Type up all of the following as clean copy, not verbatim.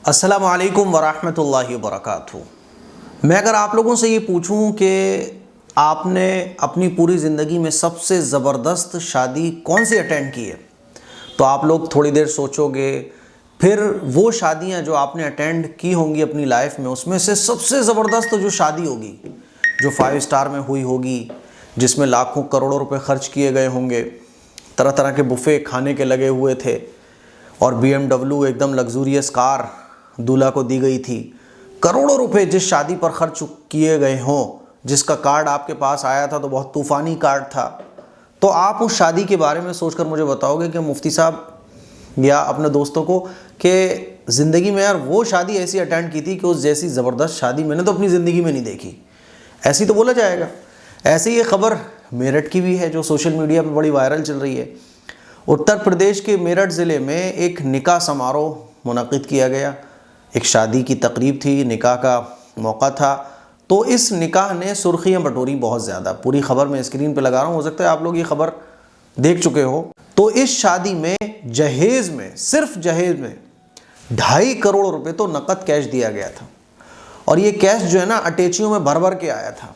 السلام علیکم ورحمۃ اللہ وبرکاتہ۔ میں اگر آپ لوگوں سے یہ پوچھوں کہ آپ نے اپنی پوری زندگی میں سب سے زبردست شادی کون سی اٹینڈ کی ہے، تو آپ لوگ تھوڑی دیر سوچو گے، پھر وہ شادیاں جو آپ نے اٹینڈ کی ہوں گی اپنی لائف میں، اس میں سے سب سے زبردست جو شادی ہوگی جو 5 اسٹار میں ہوئی ہوگی، جس میں لاکھوں کروڑوں روپے خرچ کیے گئے ہوں گے، طرح طرح کے بفے کھانے کے لگے ہوئے تھے، اور BMW ایک دم لگزوریس کار دولہا کو دی گئی تھی، کروڑوں روپے جس شادی پر خرچ کیے گئے ہوں، جس کا کارڈ آپ کے پاس آیا تھا تو بہت طوفانی کارڈ تھا، تو آپ اس شادی کے بارے میں سوچ کر مجھے بتاؤ گے کہ مفتی صاحب یا اپنے دوستوں کو کہ زندگی میں یار وہ شادی ایسی اٹینڈ کی تھی کہ اس جیسی زبردست شادی میں نے تو اپنی زندگی میں نہیں دیکھی، ایسی تو بولا جائے گا۔ ایسی یہ خبر میرٹھ کی بھی ہے جو سوشل میڈیا پہ بڑی وائرل چل رہی ہے۔ اتر پردیش کے میرٹھ ضلع میں ایک نکاح سماروہ منعقد کیا گیا، ایک شادی کی تقریب تھی، نکاح کا موقع تھا، تو اس نکاح نے سرخیاں بٹوری بہت زیادہ۔ پوری خبر میں اسکرین پہ لگا رہا ہوں، ہو سکتا ہے آپ لوگ یہ خبر دیکھ چکے ہو۔ تو اس شادی میں جہیز میں، صرف جہیز میں 2.5 کروڑ روپے تو نقد کیش دیا گیا تھا، اور یہ کیش جو ہے نا اٹیچیوں میں بھر بھر کے آیا تھا،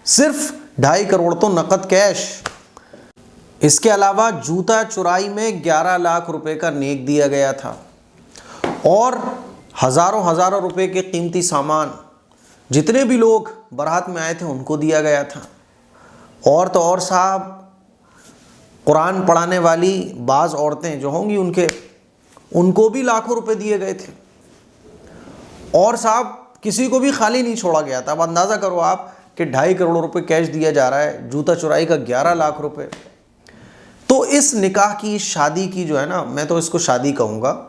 صرف 2.5 کروڑ تو نقد کیش۔ اس کے علاوہ جوتا چرائی میں 11 لاکھ روپے کا نیک دیا گیا تھا، اور ہزاروں روپے کے قیمتی سامان جتنے بھی لوگ بارات میں آئے تھے ان کو دیا گیا تھا۔ اور تو اور صاحب، قرآن پڑھانے والی بعض عورتیں جو ہوں گی ان کو بھی لاکھوں روپے دیے گئے تھے، اور صاحب کسی کو بھی خالی نہیں چھوڑا گیا تھا۔ اب اندازہ کرو آپ کہ 2.5 کروڑ روپے کیش دیا جا رہا ہے، جوتا چرائی کا 11 لاکھ روپے۔ تو اس نکاح کی، شادی کی جو ہے نا، میں تو اس کو شادی کہوں گا،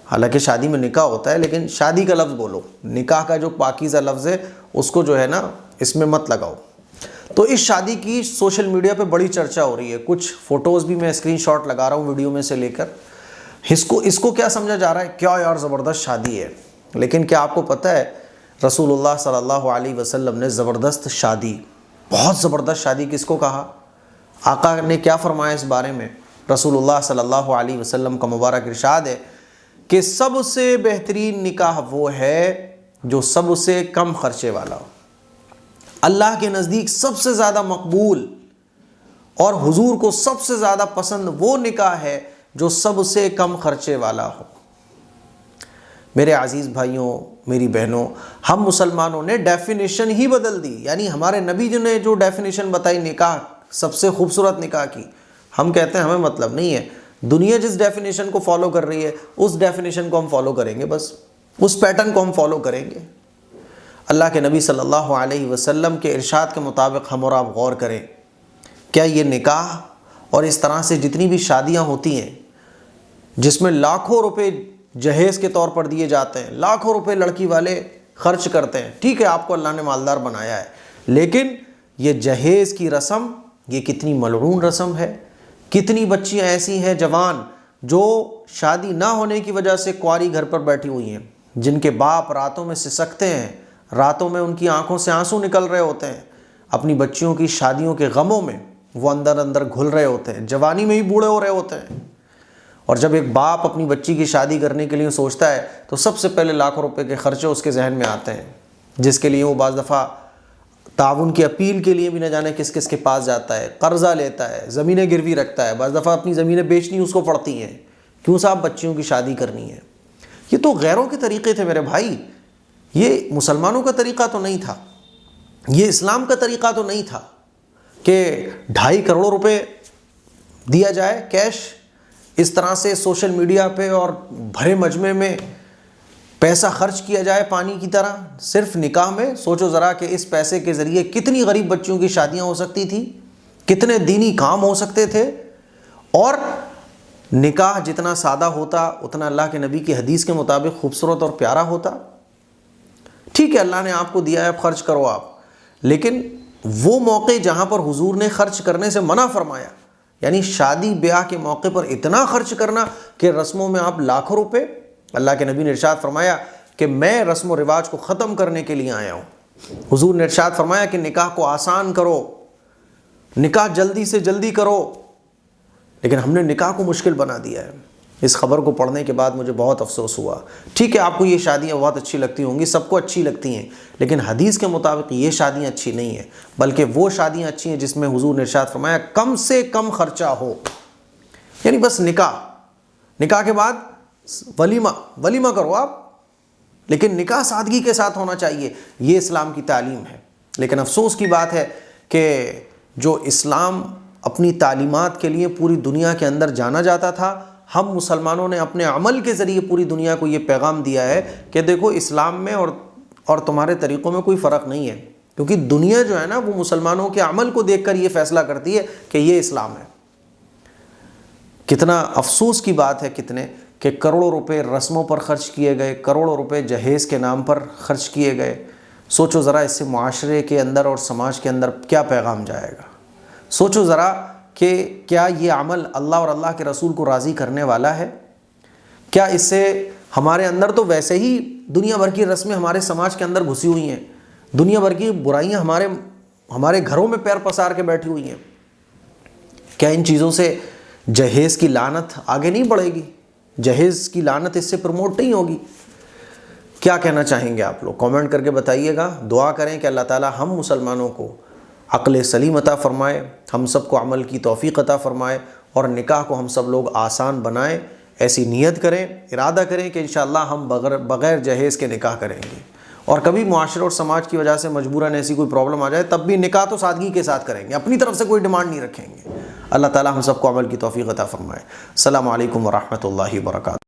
حالانکہ شادی میں نکاح ہوتا ہے، لیکن شادی کا لفظ بولو، نکاح کا جو پاکیزہ لفظ ہے اس کو جو ہے نا اس میں مت لگاؤ۔ تو اس شادی کی سوشل میڈیا پہ بڑی چرچا ہو رہی ہے، کچھ فوٹوز بھی میں اسکرین شاٹ لگا رہا ہوں ویڈیو میں سے لے کر۔ اس کو کیا سمجھا جا رہا ہے، کیا یار زبردست شادی ہے، لیکن کیا آپ کو پتہ ہے رسول اللہ صلی اللہ علیہ وسلم نے زبردست شادی، بہت زبردست شادی کس کو کہا؟ آقا نے کیا فرمایا اس بارے میں؟ رسول اللہ صلی اللہ علیہ وسلم کا مبارک ارشاد ہے کہ سب سے بہترین نکاح وہ ہے جو سب سے کم خرچے والا ہو۔ اللہ کے نزدیک سب سے زیادہ مقبول اور حضور کو سب سے زیادہ پسند وہ نکاح ہے جو سب سے کم خرچے والا ہو۔ میرے عزیز بھائیوں، میری بہنوں، ہم مسلمانوں نے ڈیفینیشن ہی بدل دی، یعنی ہمارے نبی جو نے جو ڈیفینیشن بتائی نکاح، سب سے خوبصورت نکاح کی، ہم کہتے ہیں ہمیں مطلب نہیں ہے، دنیا جس ڈیفینیشن کو فالو کر رہی ہے اس ڈیفینیشن کو ہم فالو کریں گے، بس اس پیٹرن کو ہم فالو کریں گے۔ اللہ کے نبی صلی اللہ علیہ وسلم کے ارشاد کے مطابق ہم اور آپ غور کریں، کیا یہ نکاح اور اس طرح سے جتنی بھی شادیاں ہوتی ہیں جس میں لاکھوں روپے جہیز کے طور پر دیے جاتے ہیں، لاکھوں روپے لڑکی والے خرچ کرتے ہیں، ٹھیک ہے آپ کو اللہ نے مالدار بنایا ہے، لیکن یہ جہیز کی رسم یہ کتنی ملعون رسم ہے۔ کتنی بچیاں ایسی ہیں جوان جو شادی نہ ہونے کی وجہ سے کنواری گھر پر بیٹھی ہوئی ہیں، جن کے باپ راتوں میں سسکتے ہیں، راتوں میں ان کی آنکھوں سے آنسو نکل رہے ہوتے ہیں، اپنی بچیوں کی شادیوں کے غموں میں وہ اندر گھل رہے ہوتے ہیں، جوانی میں ہی بوڑھے ہو رہے ہوتے ہیں۔ اور جب ایک باپ اپنی بچی کی شادی کرنے کے لیے سوچتا ہے تو سب سے پہلے لاکھوں روپے کے خرچے اس کے ذہن میں آتے ہیں، جس کے لیے وہ بعض دفعہ تعاون کی اپیل کے لیے بھی نہ جانے کس کس کے پاس جاتا ہے، قرضہ لیتا ہے، زمینیں گروی رکھتا ہے، بعض دفعہ اپنی زمینیں بیچنی اس کو پڑتی ہیں، کیوں صاحب بچیوں کی شادی کرنی ہے۔ یہ تو غیروں کے طریقے تھے میرے بھائی، یہ مسلمانوں کا طریقہ تو نہیں تھا، یہ اسلام کا طریقہ تو نہیں تھا کہ 2.5 کروڑ روپے دیا جائے کیش، اس طرح سے سوشل میڈیا پہ اور بھرے مجمع میں پیسہ خرچ کیا جائے پانی کی طرح صرف نکاح میں۔ سوچو ذرا کہ اس پیسے کے ذریعے کتنی غریب بچیوں کی شادیاں ہو سکتی تھی، کتنے دینی کام ہو سکتے تھے، اور نکاح جتنا سادہ ہوتا اتنا اللہ کے نبی کی حدیث کے مطابق خوبصورت اور پیارا ہوتا۔ ٹھیک ہے اللہ نے آپ کو دیا ہے، اب خرچ کرو آپ، لیکن وہ موقع جہاں پر حضور نے خرچ کرنے سے منع فرمایا، یعنی شادی بیاہ کے موقع پر اتنا خرچ کرنا کہ رسموں میں آپ لاکھوں روپے، اللہ کے نبی نے ارشاد فرمایا کہ میں رسم و رواج کو ختم کرنے کے لیے آیا ہوں۔ حضور نے ارشاد فرمایا کہ نکاح کو آسان کرو، نکاح جلدی سے جلدی کرو، لیکن ہم نے نکاح کو مشکل بنا دیا ہے۔ اس خبر کو پڑھنے کے بعد مجھے بہت افسوس ہوا۔ ٹھیک ہے آپ کو یہ شادیاں بہت اچھی لگتی ہوں گی، سب کو اچھی لگتی ہیں، لیکن حدیث کے مطابق یہ شادیاں اچھی نہیں ہیں، بلکہ وہ شادیاں اچھی ہیں جس میں حضور نے ارشاد فرمایا کم سے کم خرچہ ہو، یعنی بس نکاح کے بعد ولیمہ کرو آپ، لیکن نکاح سادگی کے ساتھ ہونا چاہیے، یہ اسلام کی تعلیم ہے۔ لیکن افسوس کی بات ہے کہ جو اسلام اپنی تعلیمات کے لیے پوری دنیا کے اندر جانا جاتا تھا، ہم مسلمانوں نے اپنے عمل کے ذریعے پوری دنیا کو یہ پیغام دیا ہے کہ دیکھو اسلام میں اور تمہارے طریقوں میں کوئی فرق نہیں ہے، کیونکہ دنیا جو ہے نا وہ مسلمانوں کے عمل کو دیکھ کر یہ فیصلہ کرتی ہے کہ یہ اسلام ہے۔ کتنا افسوس کی بات ہے کہ کروڑوں روپے رسموں پر خرچ کیے گئے، کروڑوں روپے جہیز کے نام پر خرچ کیے گئے۔ سوچو ذرا اس سے معاشرے کے اندر اور سماج کے اندر کیا پیغام جائے گا۔ سوچو ذرا کہ کیا یہ عمل اللہ اور اللہ کے رسول کو راضی کرنے والا ہے؟ کیا اس سے ہمارے اندر تو ویسے ہی دنیا بھر کی رسمیں ہمارے سماج کے اندر گھسی ہوئی ہیں، دنیا بھر کی برائیاں ہمارے گھروں میں پیر پسار کے بیٹھی ہوئی ہیں، کیا ان چیزوں سے جہیز کی لعنت آگے نہیں بڑھے گی؟ جہیز کی لعنت اس سے پروموٹ نہیں ہوگی؟ کیا کہنا چاہیں گے آپ لوگ؟ کامنٹ کر کے بتائیے گا۔ دعا کریں کہ اللہ تعالی ہم مسلمانوں کو عقل سلیم عطا فرمائے، ہم سب کو عمل کی توفیق عطا فرمائے، اور نکاح کو ہم سب لوگ آسان بنائیں۔ ایسی نیت کریں، ارادہ کریں کہ انشاءاللہ ہم بغیر جہیز کے نکاح کریں گے، اور کبھی معاشرے اور سماج کی وجہ سے مجبوراً ایسی کوئی پرابلم آ جائے تب بھی نکاح تو سادگی کے ساتھ کریں گے، اپنی طرف سے کوئی ڈیمانڈ نہیں رکھیں گے۔ اللہ تعالی ہم سب کو عمل کی توفیق عطا فرمائے۔ السلام علیکم ورحمۃ اللہ وبرکاتہ۔